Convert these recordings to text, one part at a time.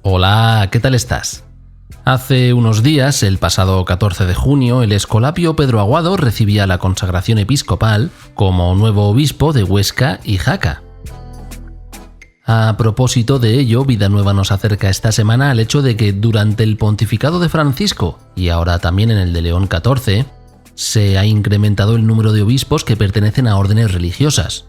Hola, ¿qué tal estás? Hace unos días, el pasado 14 de junio, el escolapio Pedro Aguado recibía la consagración episcopal como nuevo obispo de Huesca y Jaca. A propósito de ello, Vida Nueva nos acerca esta semana al hecho de que durante el pontificado de Francisco, y ahora también en el de León XIV, se ha incrementado el número de obispos que pertenecen a órdenes religiosas.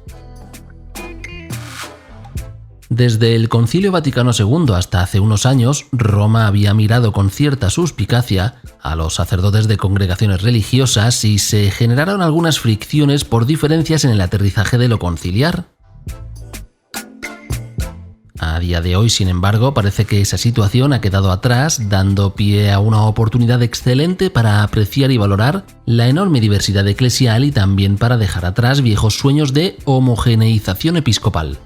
Desde el Concilio Vaticano II hasta hace unos años, Roma había mirado con cierta suspicacia a los sacerdotes de congregaciones religiosas y se generaron algunas fricciones por diferencias en el aterrizaje de lo conciliar. A día de hoy, sin embargo, parece que esa situación ha quedado atrás, dando pie a una oportunidad excelente para apreciar y valorar la enorme diversidad eclesial y también para dejar atrás viejos sueños de homogeneización episcopal.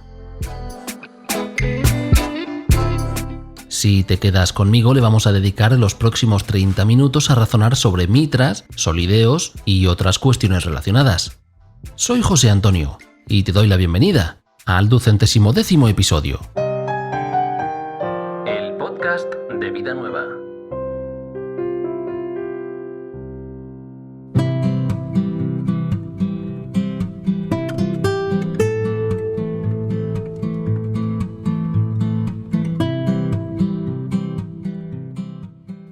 Si te quedas conmigo, le vamos a dedicar los próximos 30 minutos a razonar sobre mitras, solideos y otras cuestiones relacionadas. Soy José Antonio y te doy la bienvenida al 210º episodio. El podcast de Vida Nueva.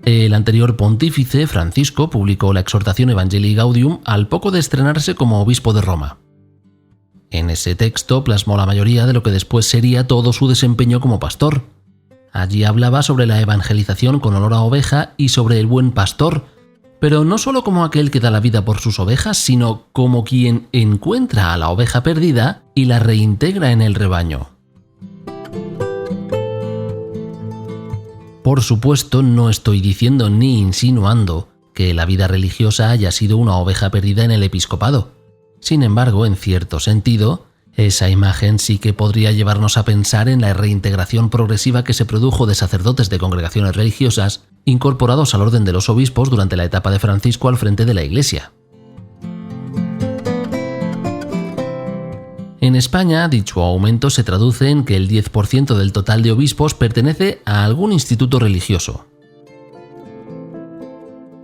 El anterior pontífice, Francisco, publicó la exhortación Evangelii Gaudium al poco de estrenarse como obispo de Roma. En ese texto plasmó la mayoría de lo que después sería todo su desempeño como pastor. Allí hablaba sobre la evangelización con olor a oveja y sobre el buen pastor, pero no solo como aquel que da la vida por sus ovejas, sino como quien encuentra a la oveja perdida y la reintegra en el rebaño. Por supuesto, no estoy diciendo ni insinuando que la vida religiosa haya sido una oveja perdida en el episcopado. Sin embargo, en cierto sentido, esa imagen sí que podría llevarnos a pensar en la reintegración progresiva que se produjo de sacerdotes de congregaciones religiosas incorporados al orden de los obispos durante la etapa de Francisco al frente de la Iglesia. En España, dicho aumento se traduce en que el 10% del total de obispos pertenece a algún instituto religioso.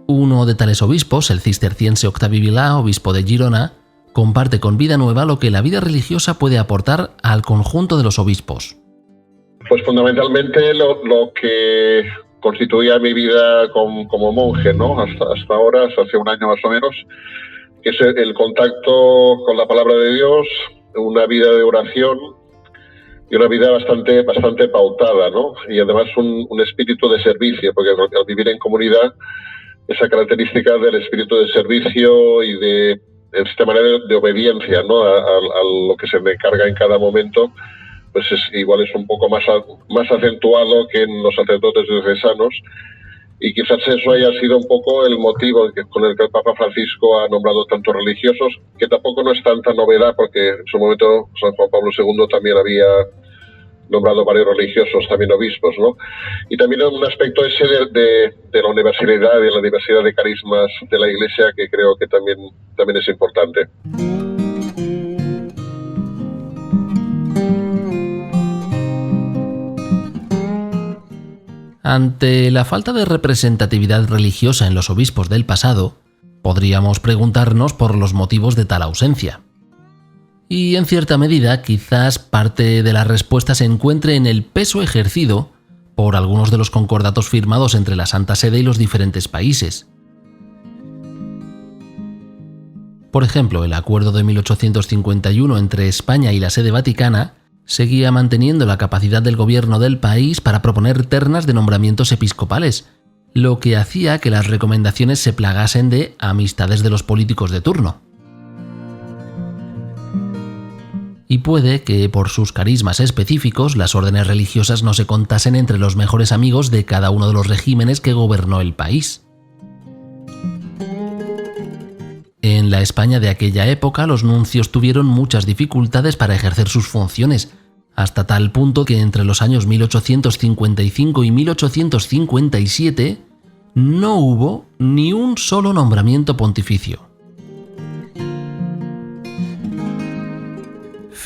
Uno de tales obispos, el cisterciense Octavi Vilà, obispo de Girona, comparte con Vida Nueva lo que la vida religiosa puede aportar al conjunto de los obispos. Pues fundamentalmente lo que constituía mi vida como monje, ¿no? Hasta ahora, hasta hace un año más o menos, que es el contacto con la palabra de Dios, una vida de oración y una vida bastante pautada, ¿no? Y además un espíritu de servicio, porque al vivir en comunidad, esa característica del espíritu de servicio y de esta manera de obediencia, ¿no? a lo que se me encarga en cada momento, pues igual es un poco más acentuado que en los sacerdotes diocesanos. Y quizás eso haya sido un poco el motivo con el que el Papa Francisco ha nombrado tantos religiosos, que tampoco no es tanta novedad, porque en su momento San Juan Pablo II también había nombrado varios religiosos, también obispos, ¿no? Y también un aspecto ese de la universalidad y la diversidad de carismas de la Iglesia, que creo que también es importante. Ante la falta de representatividad religiosa en los obispos del pasado, podríamos preguntarnos por los motivos de tal ausencia. Y en cierta medida, quizás parte de la respuesta se encuentre en el peso ejercido por algunos de los concordatos firmados entre la Santa Sede y los diferentes países. Por ejemplo, el acuerdo de 1851 entre España y la Sede Vaticana seguía manteniendo la capacidad del gobierno del país para proponer ternas de nombramientos episcopales, lo que hacía que las recomendaciones se plagasen de amistades de los políticos de turno. Y puede que, por sus carismas específicos, las órdenes religiosas no se contasen entre los mejores amigos de cada uno de los regímenes que gobernó el país. En la España de aquella época, los nuncios tuvieron muchas dificultades para ejercer sus funciones, hasta tal punto que entre los años 1855 y 1857 no hubo ni un solo nombramiento pontificio.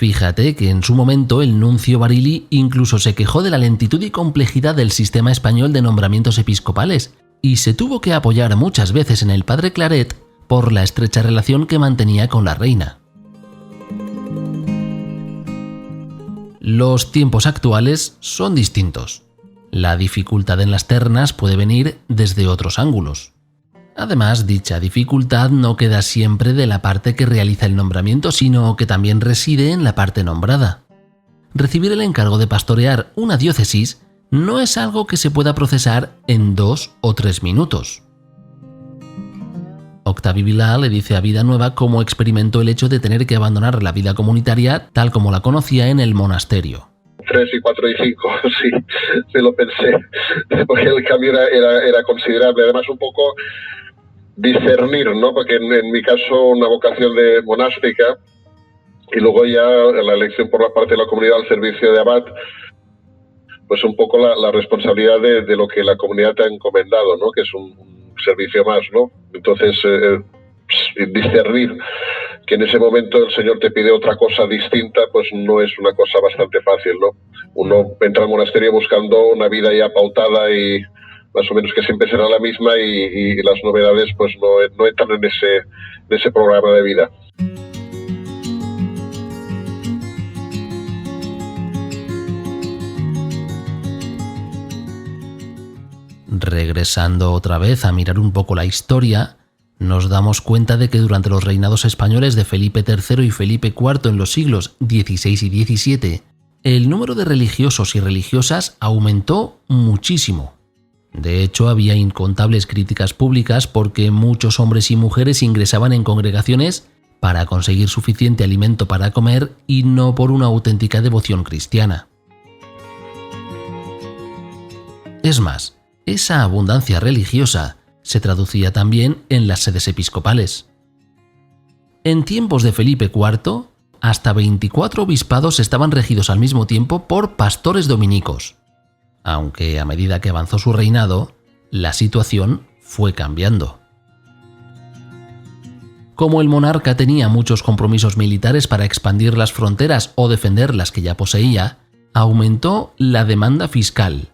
Fíjate que en su momento el nuncio Barili incluso se quejó de la lentitud y complejidad del sistema español de nombramientos episcopales y se tuvo que apoyar muchas veces en el padre Claret por la estrecha relación que mantenía con la reina. Los tiempos actuales son distintos. La dificultad en las ternas puede venir desde otros ángulos. Además, dicha dificultad no queda siempre de la parte que realiza el nombramiento, sino que también reside en la parte nombrada. Recibir el encargo de pastorear una diócesis no es algo que se pueda procesar en 2 o 3 minutos. Octavi Vilá le dice a Vida Nueva cómo experimentó el hecho de tener que abandonar la vida comunitaria tal como la conocía en el monasterio. 3 y 4 y 5, sí lo pensé, porque el cambio era considerable. Además, un poco discernir, ¿no? Porque en mi caso una vocación de monástica y luego ya la elección por la parte de la comunidad al servicio de abad, pues un poco la responsabilidad de lo que la comunidad te ha encomendado, ¿no? Que es un servicio más, ¿no? Entonces, discernir que en ese momento el Señor te pide otra cosa distinta, pues no es una cosa bastante fácil, ¿no? Uno entra al monasterio buscando una vida ya pautada y más o menos que siempre será la misma y las novedades pues no entran en ese programa de vida. Regresando otra vez a mirar un poco la historia, nos damos cuenta de que durante los reinados españoles de Felipe III y Felipe IV en los siglos XVI y XVII, el número de religiosos y religiosas aumentó muchísimo. De hecho, había incontables críticas públicas porque muchos hombres y mujeres ingresaban en congregaciones para conseguir suficiente alimento para comer y no por una auténtica devoción cristiana. Es más, esa abundancia religiosa se traducía también en las sedes episcopales. En tiempos de Felipe IV, hasta 24 obispados estaban regidos al mismo tiempo por pastores dominicos, aunque a medida que avanzó su reinado, la situación fue cambiando. Como el monarca tenía muchos compromisos militares para expandir las fronteras o defender las que ya poseía, aumentó la demanda fiscal,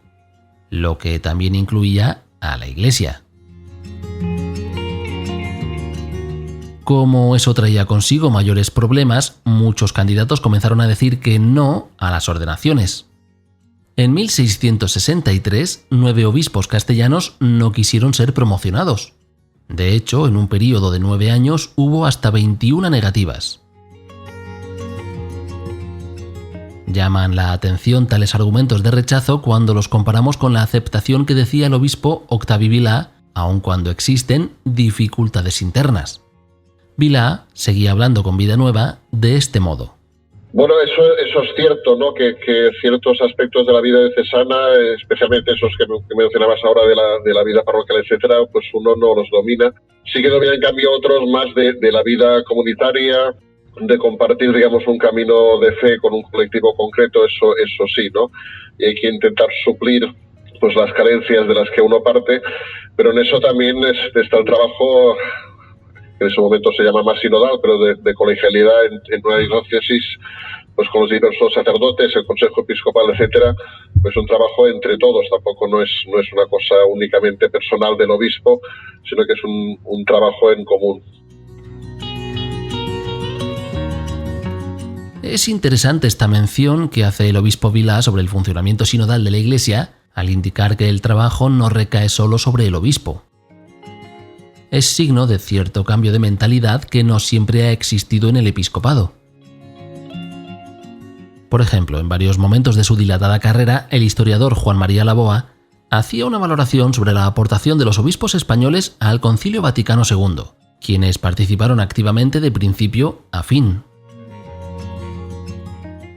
lo que también incluía a la Iglesia. Como eso traía consigo mayores problemas, muchos candidatos comenzaron a decir que no a las ordenaciones. En 1663, 9 obispos castellanos no quisieron ser promocionados. De hecho, en un período de 9 años hubo hasta 21 negativas. Llaman la atención tales argumentos de rechazo cuando los comparamos con la aceptación que decía el obispo Octavi Vilá, aun cuando existen dificultades internas. Vilá seguía hablando con Vida Nueva de este modo. Bueno, eso es cierto, ¿no? Que ciertos aspectos de la vida diocesana, especialmente esos que mencionabas ahora de la vida parroquial, etcétera, pues uno no los domina. Sí que domina, en cambio, otros más de la vida comunitaria, de compartir, digamos, un camino de fe con un colectivo concreto, eso sí, ¿no? Y hay que intentar suplir pues las carencias de las que uno parte, pero en eso también está el trabajo, que en ese momento se llama más sinodal, pero de colegialidad en una diócesis, pues con los diversos sacerdotes, el Consejo Episcopal, etcétera, pues un trabajo entre todos. Tampoco no es una cosa únicamente personal del obispo, sino que es un trabajo en común. Es interesante esta mención que hace el obispo Vilá sobre el funcionamiento sinodal de la Iglesia, al indicar que el trabajo no recae solo sobre el obispo. Es signo de cierto cambio de mentalidad que no siempre ha existido en el episcopado. Por ejemplo, en varios momentos de su dilatada carrera, el historiador Juan María Laboa hacía una valoración sobre la aportación de los obispos españoles al Concilio Vaticano II, quienes participaron activamente de principio a fin.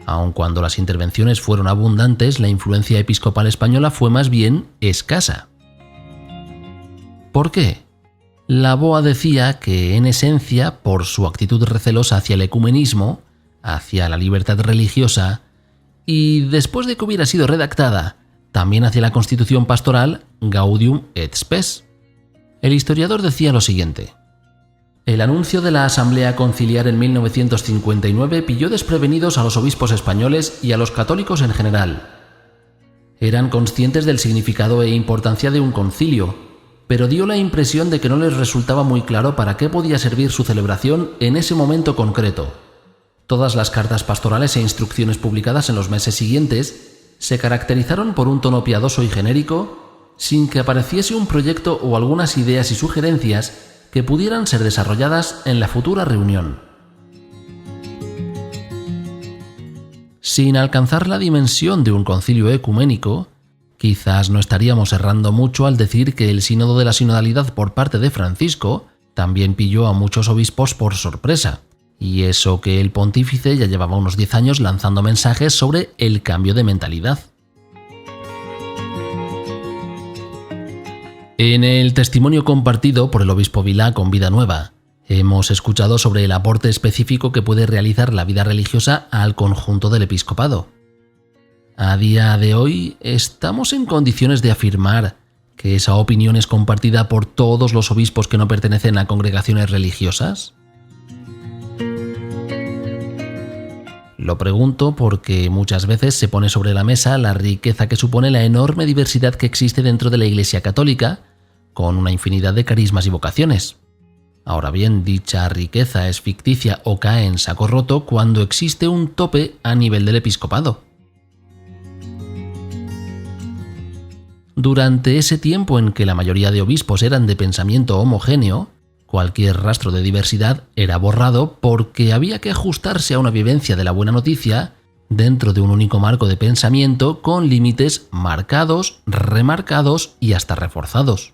Aun cuando las intervenciones fueron abundantes, la influencia episcopal española fue más bien escasa. ¿Por qué? Laboa decía que, en esencia, por su actitud recelosa hacia el ecumenismo, hacia la libertad religiosa, y después de que hubiera sido redactada, también hacia la Constitución pastoral Gaudium et Spes. El historiador decía lo siguiente: El anuncio de la Asamblea Conciliar en 1959 pilló desprevenidos a los obispos españoles y a los católicos en general. Eran conscientes del significado e importancia de un concilio, pero dio la impresión de que no les resultaba muy claro para qué podía servir su celebración en ese momento concreto. Todas las cartas pastorales e instrucciones publicadas en los meses siguientes se caracterizaron por un tono piadoso y genérico, sin que apareciese un proyecto o algunas ideas y sugerencias que pudieran ser desarrolladas en la futura reunión. Sin alcanzar la dimensión de un concilio ecuménico, quizás no estaríamos errando mucho al decir que el sínodo de la sinodalidad por parte de Francisco también pilló a muchos obispos por sorpresa, y eso que el pontífice ya llevaba unos 10 años lanzando mensajes sobre el cambio de mentalidad. En el testimonio compartido por el obispo Vilá con Vida Nueva, hemos escuchado sobre el aporte específico que puede realizar la vida religiosa al conjunto del episcopado. A día de hoy, ¿estamos en condiciones de afirmar que esa opinión es compartida por todos los obispos que no pertenecen a congregaciones religiosas? Lo pregunto porque muchas veces se pone sobre la mesa la riqueza que supone la enorme diversidad que existe dentro de la Iglesia Católica, con una infinidad de carismas y vocaciones. Ahora bien, dicha riqueza es ficticia o cae en saco roto cuando existe un tope a nivel del episcopado. Durante ese tiempo en que la mayoría de obispos eran de pensamiento homogéneo, cualquier rastro de diversidad era borrado porque había que ajustarse a una vivencia de la buena noticia dentro de un único marco de pensamiento con límites marcados, remarcados y hasta reforzados.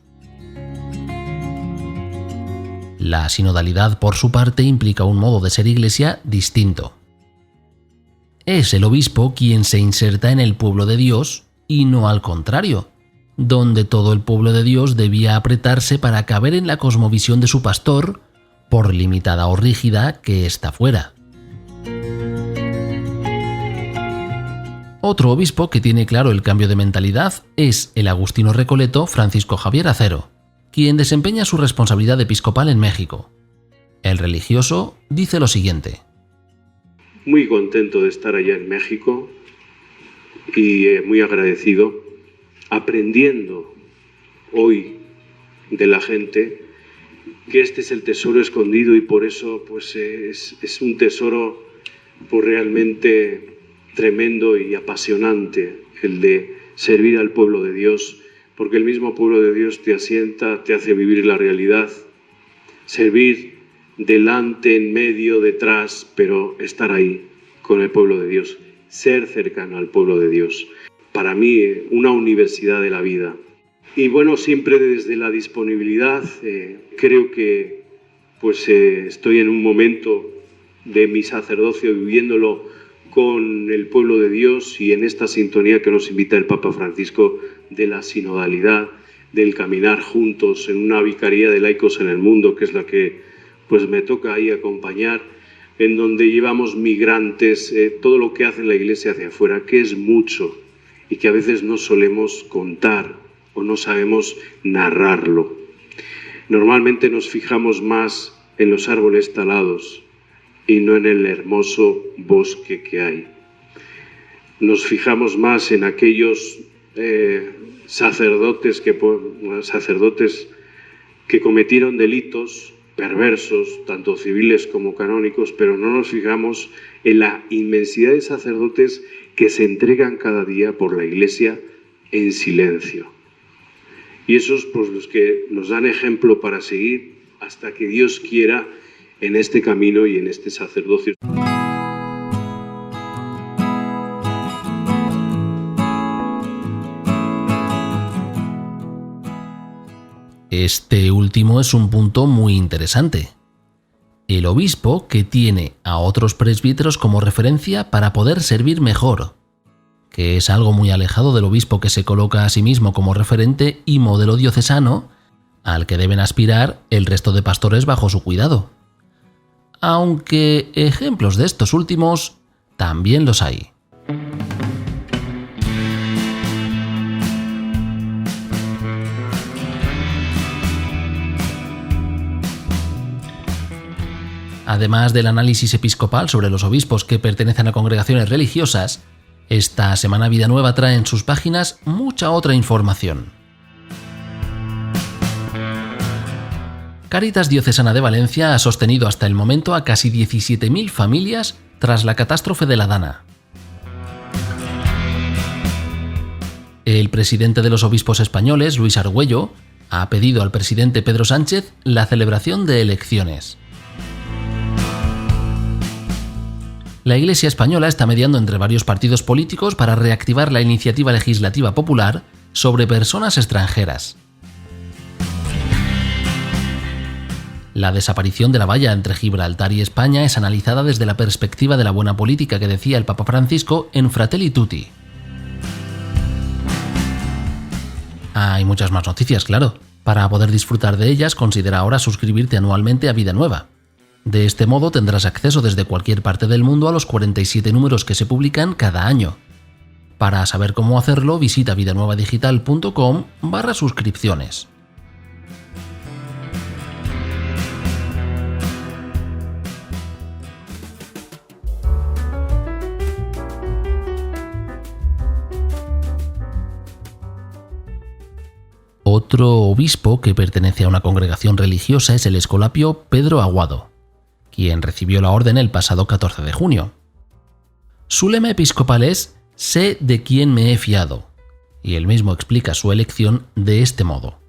La sinodalidad, por su parte, implica un modo de ser iglesia distinto. Es el obispo quien se inserta en el pueblo de Dios y no al contrario, donde todo el pueblo de Dios debía apretarse para caber en la cosmovisión de su pastor, por limitada o rígida que ésta fuera. Otro obispo que tiene claro el cambio de mentalidad es el agustino recoleto Francisco Javier Acero, quien desempeña su responsabilidad episcopal en México. El religioso dice lo siguiente: muy contento de estar allá en México y muy agradecido, aprendiendo hoy de la gente que este es el tesoro escondido y por eso pues es un tesoro pues realmente tremendo y apasionante el de servir al pueblo de Dios, porque el mismo pueblo de Dios te asienta, te hace vivir la realidad, servir delante, en medio, detrás, pero estar ahí con el pueblo de Dios, ser cercano al pueblo de Dios. Para mí, una universidad de la vida. Y bueno, siempre desde la disponibilidad, creo que pues estoy en un momento de mi sacerdocio viviéndolo con el pueblo de Dios y en esta sintonía que nos invita el Papa Francisco de la sinodalidad, del caminar juntos en una vicaría de laicos en el mundo, que es la que pues me toca ahí acompañar, en donde llevamos migrantes, todo lo que hace la Iglesia hacia afuera, que es mucho y que a veces no solemos contar o no sabemos narrarlo. Normalmente nos fijamos más en los árboles talados y no en el hermoso bosque que hay. Nos fijamos más en aquellos sacerdotes que cometieron delitos perversos, tanto civiles como canónicos, pero no nos fijamos en la inmensidad de sacerdotes que se entregan cada día por la Iglesia en silencio. Y esos pues los que nos dan ejemplo para seguir hasta que Dios quiera en este camino y en este sacerdocio. Este último es un punto muy interesante. El obispo que tiene a otros presbíteros como referencia para poder servir mejor, que es algo muy alejado del obispo que se coloca a sí mismo como referente y modelo diocesano, al que deben aspirar el resto de pastores bajo su cuidado. Aunque ejemplos de estos últimos también los hay. Además del análisis episcopal sobre los obispos que pertenecen a congregaciones religiosas, esta semana Vida Nueva trae en sus páginas mucha otra información. Cáritas Diocesana de Valencia ha sostenido hasta el momento a casi 17.000 familias tras la catástrofe de la Dana. El presidente de los obispos españoles, Luis Argüello, ha pedido al presidente Pedro Sánchez la celebración de elecciones. La Iglesia española está mediando entre varios partidos políticos para reactivar la iniciativa legislativa popular sobre personas extranjeras. La desaparición de la valla entre Gibraltar y España es analizada desde la perspectiva de la buena política que decía el Papa Francisco en Fratelli Tutti. Hay muchas más noticias, claro. Para poder disfrutar de ellas, considera ahora suscribirte anualmente a Vida Nueva. De este modo tendrás acceso desde cualquier parte del mundo a los 47 números que se publican cada año. Para saber cómo hacerlo, visita vidanuevadigital.com/suscripciones. Otro obispo que pertenece a una congregación religiosa es el escolapio Pedro Aguado, quien recibió la orden el pasado 14 de junio. Su lema episcopal es «Sé de quién me he fiado», y él mismo explica su elección de este modo.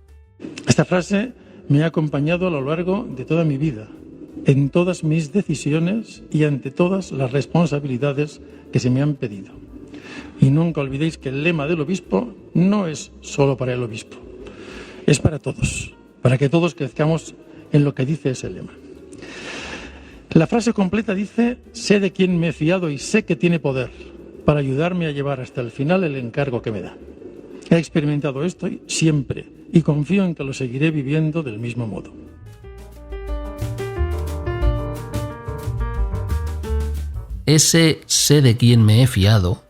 Esta frase me ha acompañado a lo largo de toda mi vida, en todas mis decisiones y ante todas las responsabilidades que se me han pedido. Y nunca olvidéis que el lema del obispo no es solo para el obispo, es para todos, para que todos crezcamos en lo que dice ese lema. La frase completa dice: sé de quién me he fiado y sé que tiene poder para ayudarme a llevar hasta el final el encargo que me da. He experimentado esto siempre y confío en que lo seguiré viviendo del mismo modo. Ese sé de quién me he fiado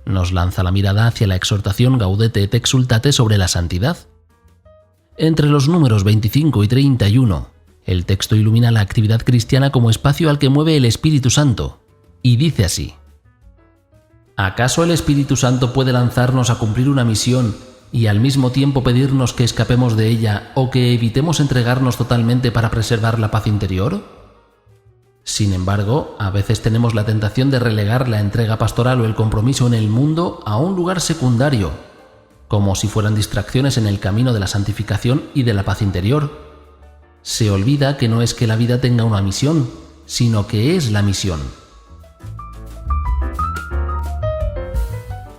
nos lanza la mirada hacia la exhortación Gaudete et Exsultate sobre la santidad. Entre los números 25 y 31, el texto ilumina la actividad cristiana como espacio al que mueve el Espíritu Santo, y dice así: ¿acaso el Espíritu Santo puede lanzarnos a cumplir una misión y al mismo tiempo pedirnos que escapemos de ella o que evitemos entregarnos totalmente para preservar la paz interior? Sin embargo, a veces tenemos la tentación de relegar la entrega pastoral o el compromiso en el mundo a un lugar secundario, como si fueran distracciones en el camino de la santificación y de la paz interior. Se olvida que no es que la vida tenga una misión, sino que es la misión.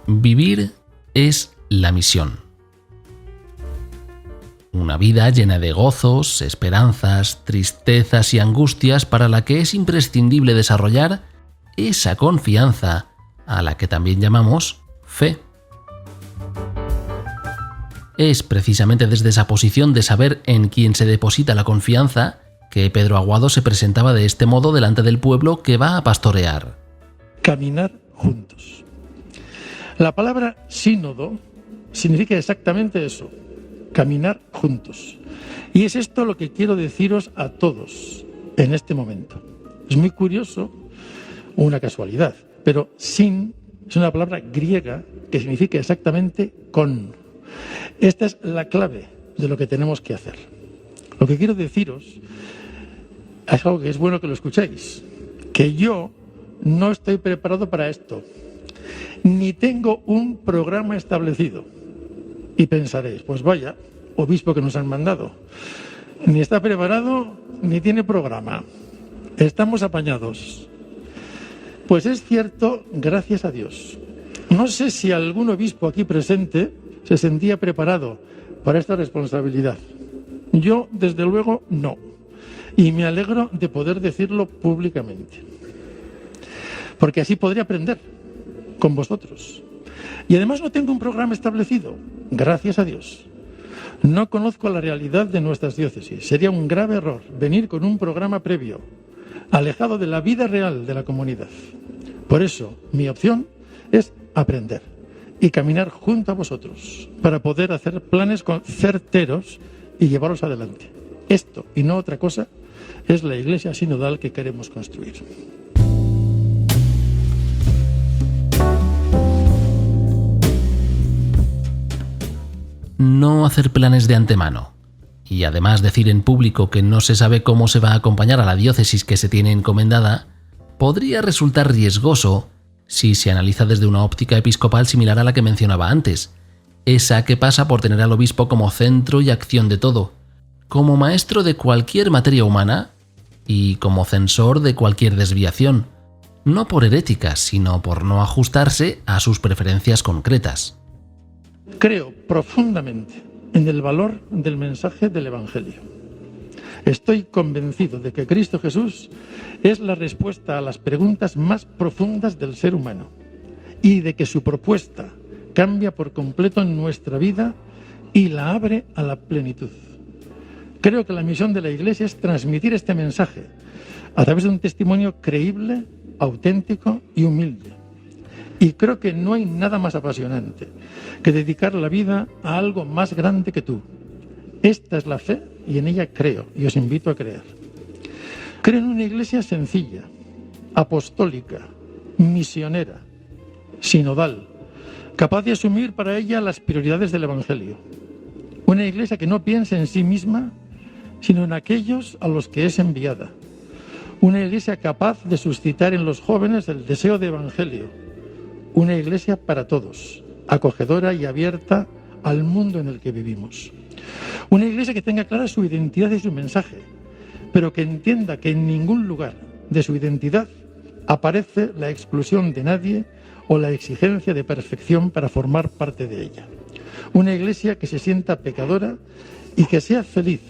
Vivir es la misión. Una vida llena de gozos, esperanzas, tristezas y angustias para la que es imprescindible desarrollar esa confianza a la que también llamamos fe. Es precisamente desde esa posición de saber en quién se deposita la confianza que Pedro Aguado se presentaba de este modo delante del pueblo que va a pastorear. Caminar juntos. La palabra sínodo significa exactamente eso, caminar juntos. Y es esto lo que quiero deciros a todos en este momento. Es muy curioso, una casualidad, pero sin es una palabra griega que significa exactamente con. Esta es la clave de lo que tenemos que hacer. Lo que quiero deciros es algo que es bueno que lo escuchéis, que yo no estoy preparado para esto, ni tengo un programa establecido. Y pensaréis, pues vaya, obispo que nos han mandado, ni está preparado ni tiene programa, estamos apañados. Pues es cierto, gracias a Dios. No sé si algún obispo aquí presente se sentía preparado para esta responsabilidad. Yo, desde luego, no. Y me alegro de poder decirlo públicamente. Porque así podré aprender con vosotros. Y además no tengo un programa establecido, gracias a Dios. No conozco la realidad de nuestras diócesis. Sería un grave error venir con un programa previo, alejado de la vida real de la comunidad. Por eso, mi opción es aprender y caminar junto a vosotros para poder hacer planes certeros y llevarlos adelante. Esto y no otra cosa es la Iglesia sinodal que queremos construir. No hacer planes de antemano. Y además decir en público que no se sabe cómo se va a acompañar a la diócesis que se tiene encomendada, podría resultar riesgoso si se analiza desde una óptica episcopal similar a la que mencionaba antes, esa que pasa por tener al obispo como centro y acción de todo, como maestro de cualquier materia humana y como censor de cualquier desviación, no por herética, sino por no ajustarse a sus preferencias concretas. Creo profundamente en el valor del mensaje del Evangelio. Estoy convencido de que Cristo Jesús es la respuesta a las preguntas más profundas del ser humano y de que su propuesta cambia por completo en nuestra vida y la abre a la plenitud. Creo que la misión de la Iglesia es transmitir este mensaje a través de un testimonio creíble, auténtico y humilde. Y creo que no hay nada más apasionante que dedicar la vida a algo más grande que tú. Esta es la fe y en ella creo y os invito a creer. Creo en una Iglesia sencilla, apostólica, misionera, sinodal, capaz de asumir para ella las prioridades del Evangelio. Una Iglesia que no piense en sí misma, sino en aquellos a los que es enviada. Una Iglesia capaz de suscitar en los jóvenes el deseo de Evangelio. Una Iglesia para todos, acogedora y abierta al mundo en el que vivimos. Una Iglesia que tenga clara su identidad y su mensaje, pero que entienda que en ningún lugar de su identidad aparece la exclusión de nadie o la exigencia de perfección para formar parte de ella. Una Iglesia que se sienta pecadora y que sea feliz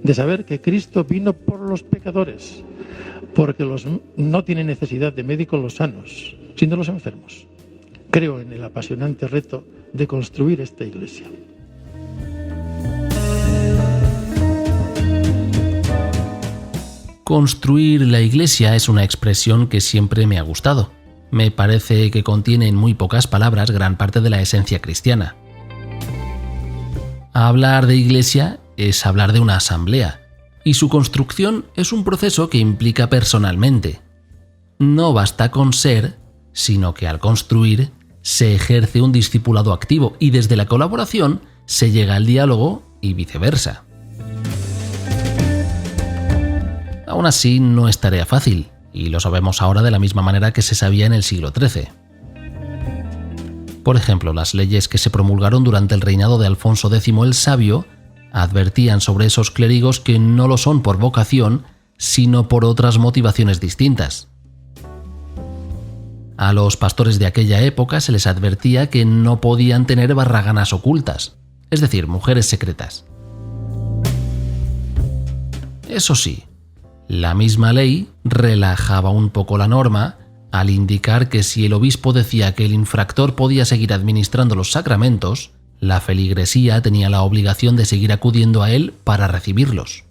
de saber que Cristo vino por los pecadores, porque no tienen necesidad de médicos los sanos, sino los enfermos. Creo en el apasionante reto de construir esta Iglesia. Construir la Iglesia es una expresión que siempre me ha gustado. Me parece que contiene en muy pocas palabras gran parte de la esencia cristiana. Hablar de Iglesia es hablar de una asamblea, y su construcción es un proceso que implica personalmente. No basta con ser, sino que al construir se ejerce un discipulado activo y desde la colaboración se llega al diálogo y viceversa. Aún así, no es tarea fácil, y lo sabemos ahora de la misma manera que se sabía en el siglo XIII. Por ejemplo, las leyes que se promulgaron durante el reinado de Alfonso X el Sabio advertían sobre esos clérigos que no lo son por vocación, sino por otras motivaciones distintas. A los pastores de aquella época se les advertía que no podían tener barraganas ocultas, es decir, mujeres secretas. Eso sí, la misma ley relajaba un poco la norma al indicar que si el obispo decía que el infractor podía seguir administrando los sacramentos, la feligresía tenía la obligación de seguir acudiendo a él para recibirlos.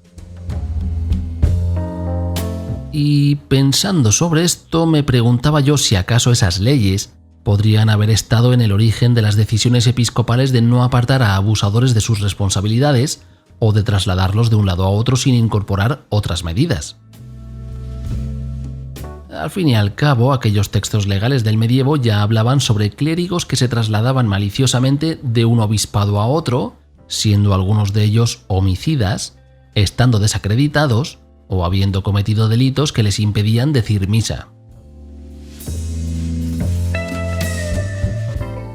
Y pensando sobre esto, me preguntaba yo si acaso esas leyes podrían haber estado en el origen de las decisiones episcopales de no apartar a abusadores de sus responsabilidades o de trasladarlos de un lado a otro sin incorporar otras medidas. Al fin y al cabo, aquellos textos legales del medievo ya hablaban sobre clérigos que se trasladaban maliciosamente de un obispado a otro, siendo algunos de ellos homicidas, estando desacreditados o habiendo cometido delitos que les impedían decir misa.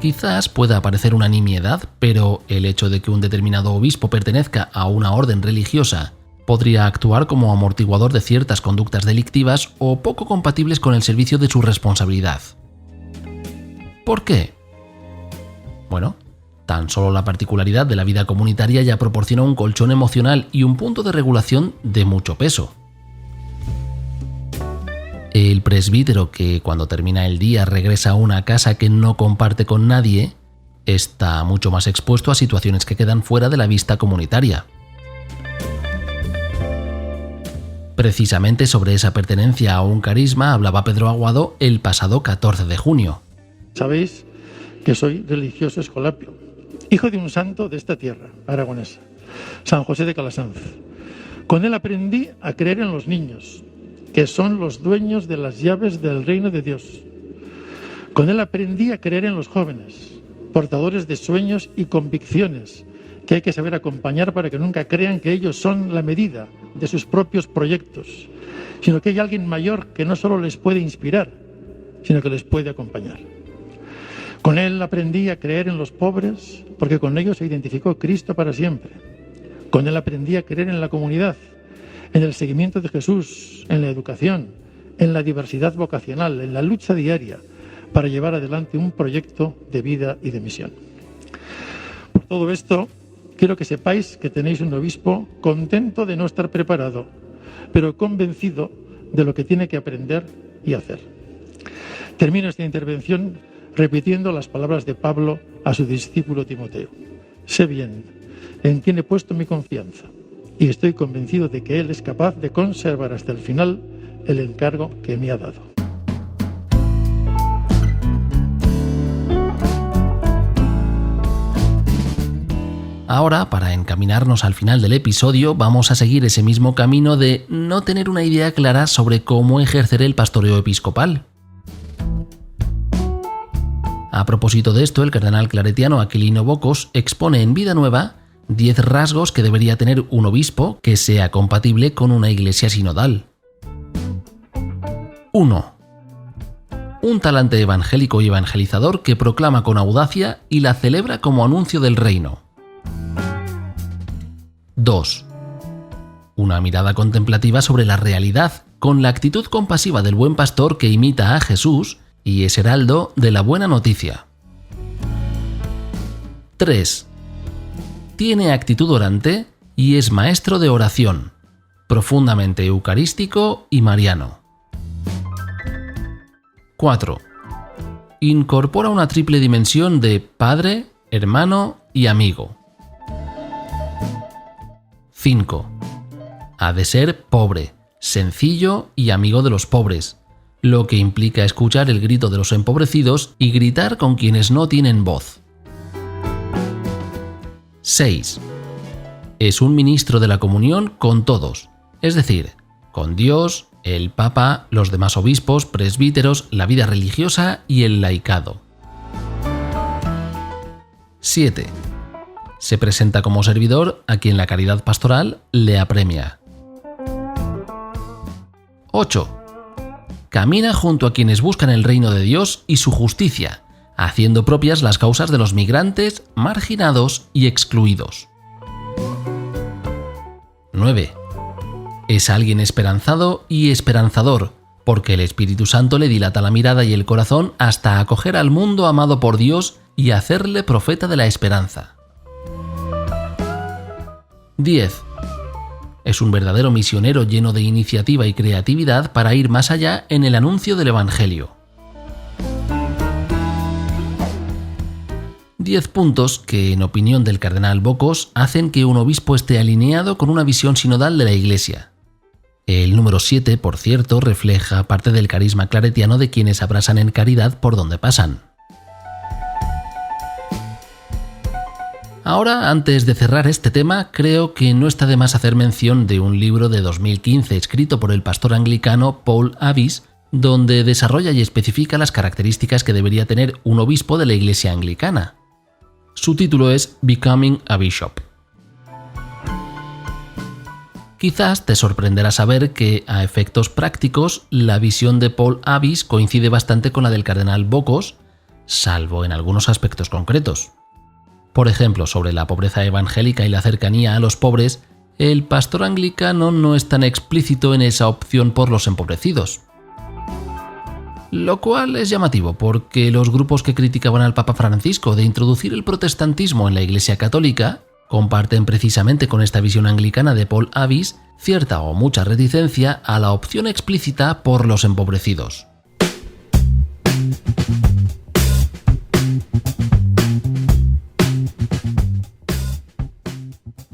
Quizás pueda parecer una nimiedad, pero el hecho de que un determinado obispo pertenezca a una orden religiosa podría actuar como amortiguador de ciertas conductas delictivas o poco compatibles con el servicio de su responsabilidad. ¿Por qué? Bueno, tan solo la particularidad de la vida comunitaria ya proporciona un colchón emocional y un punto de regulación de mucho peso. El presbítero que cuando termina el día regresa a una casa que no comparte con nadie está mucho más expuesto a situaciones que quedan fuera de la vista comunitaria. Precisamente sobre esa pertenencia a un carisma hablaba Pedro Aguado el pasado 14 de junio. Sabéis que soy religioso escolapio, hijo de un santo de esta tierra aragonesa, San José de Calasanz, Con él aprendí a creer en los niños, que son los dueños de las llaves del reino de Dios. Con él aprendí a creer en los jóvenes, portadores de sueños y convicciones, que hay que saber acompañar para que nunca crean que ellos son la medida de sus propios proyectos, sino que hay alguien mayor que no solo les puede inspirar, sino que les puede acompañar. Con él aprendí a creer en los pobres, porque con ellos se identificó Cristo para siempre. Con él aprendí a creer en la comunidad, en el seguimiento de Jesús, en la educación, en la diversidad vocacional, en la lucha diaria, para llevar adelante un proyecto de vida y de misión. Por todo esto, quiero que sepáis que tenéis un obispo contento de no estar preparado, pero convencido de lo que tiene que aprender y hacer. Termino esta intervención repitiendo las palabras de Pablo a su discípulo Timoteo. Sé bien en quién he puesto mi confianza y estoy convencido de que él es capaz de conservar hasta el final el encargo que me ha dado. Ahora, para encaminarnos al final del episodio, vamos a seguir ese mismo camino de no tener una idea clara sobre cómo ejercer el pastoreo episcopal. A propósito de esto, el cardenal claretiano Aquilino Bocos expone en Vida Nueva 10 rasgos que debería tener un obispo que sea compatible con una iglesia sinodal. 1. Un talante evangélico y evangelizador que proclama con audacia y la celebra como anuncio del reino. 2. Una mirada contemplativa sobre la realidad, con la actitud compasiva del buen pastor que imita a Jesús y es heraldo de la buena noticia. 3. Tiene actitud orante y es maestro de oración, profundamente eucarístico y mariano. 4. Incorpora una triple dimensión de padre, hermano y amigo. 5. Ha de ser pobre, sencillo y amigo de los pobres, lo que implica escuchar el grito de los empobrecidos y gritar con quienes no tienen voz. 6. Es un ministro de la comunión con todos, es decir, con Dios, el Papa, los demás obispos, presbíteros, la vida religiosa y el laicado. 7. Se presenta como servidor a quien la caridad pastoral le apremia. 8. Camina junto a quienes buscan el reino de Dios y su justicia, haciendo propias las causas de los migrantes, marginados y excluidos. 9. Es alguien esperanzado y esperanzador, porque el Espíritu Santo le dilata la mirada y el corazón hasta acoger al mundo amado por Dios y hacerle profeta de la esperanza. 10. Es un verdadero misionero lleno de iniciativa y creatividad para ir más allá en el anuncio del Evangelio. 10 puntos que, en opinión del cardenal Bocos, hacen que un obispo esté alineado con una visión sinodal de la Iglesia. El número 7, por cierto, refleja parte del carisma claretiano de quienes abrasan en caridad por donde pasan. Ahora, antes de cerrar este tema, creo que no está de más hacer mención de un libro de 2015 escrito por el pastor anglicano Paul Avis, donde desarrolla y especifica las características que debería tener un obispo de la Iglesia anglicana. Su título es Becoming a Bishop. Quizás te sorprenderá saber que, a efectos prácticos, la visión de Paul Avis coincide bastante con la del cardenal Bocos, salvo en algunos aspectos concretos. Por ejemplo, sobre la pobreza evangélica y la cercanía a los pobres, el pastor anglicano no es tan explícito en esa opción por los empobrecidos. Lo cual es llamativo porque los grupos que criticaban al Papa Francisco de introducir el protestantismo en la Iglesia Católica comparten precisamente con esta visión anglicana de Paul Avis cierta o mucha reticencia a la opción explícita por los empobrecidos.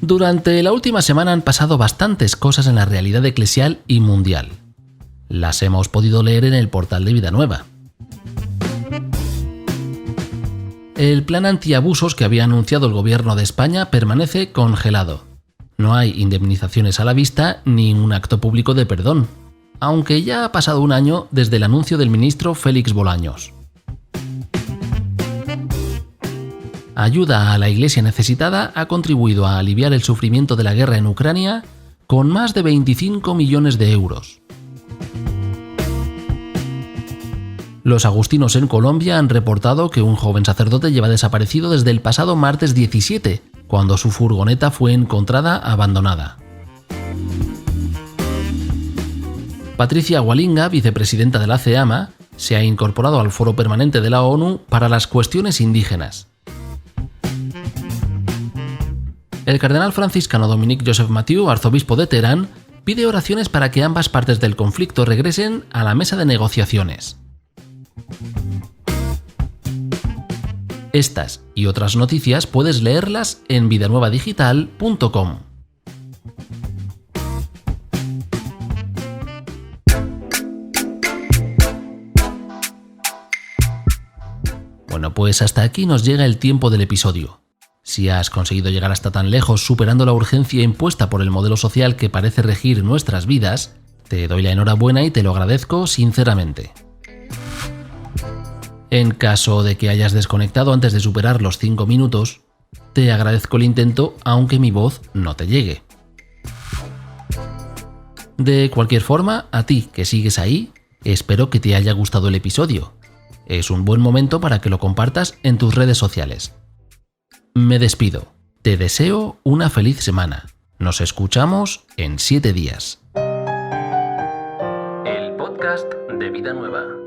Durante la última semana han pasado bastantes cosas en la realidad eclesial y mundial. Las hemos podido leer en el portal de Vida Nueva. El plan antiabusos que había anunciado el gobierno de España permanece congelado. No hay indemnizaciones a la vista ni un acto público de perdón, aunque ya ha pasado un año desde el anuncio del ministro Félix Bolaños. Ayuda a la Iglesia necesitada ha contribuido a aliviar el sufrimiento de la guerra en Ucrania con más de 25 millones de euros. Los agustinos en Colombia han reportado que un joven sacerdote lleva desaparecido desde el pasado martes 17, cuando su furgoneta fue encontrada abandonada. Patricia Hualinga, vicepresidenta de la CEAMA, se ha incorporado al Foro Permanente de la ONU para las Cuestiones Indígenas. El cardenal franciscano Dominique Joseph Mathieu, arzobispo de Teherán, pide oraciones para que ambas partes del conflicto regresen a la mesa de negociaciones. Estas y otras noticias puedes leerlas en vidanuevadigital.com. Bueno, pues hasta aquí nos llega el tiempo del episodio. Si has conseguido llegar hasta tan lejos superando la urgencia impuesta por el modelo social que parece regir nuestras vidas, te doy la enhorabuena y te lo agradezco sinceramente. En caso de que hayas desconectado antes de superar los 5 minutos, te agradezco el intento aunque mi voz no te llegue. De cualquier forma, a ti que sigues ahí, espero que te haya gustado el episodio. Es un buen momento para que lo compartas en tus redes sociales. Me despido. Te deseo una feliz semana. Nos escuchamos en 7 días. El podcast de Vida Nueva.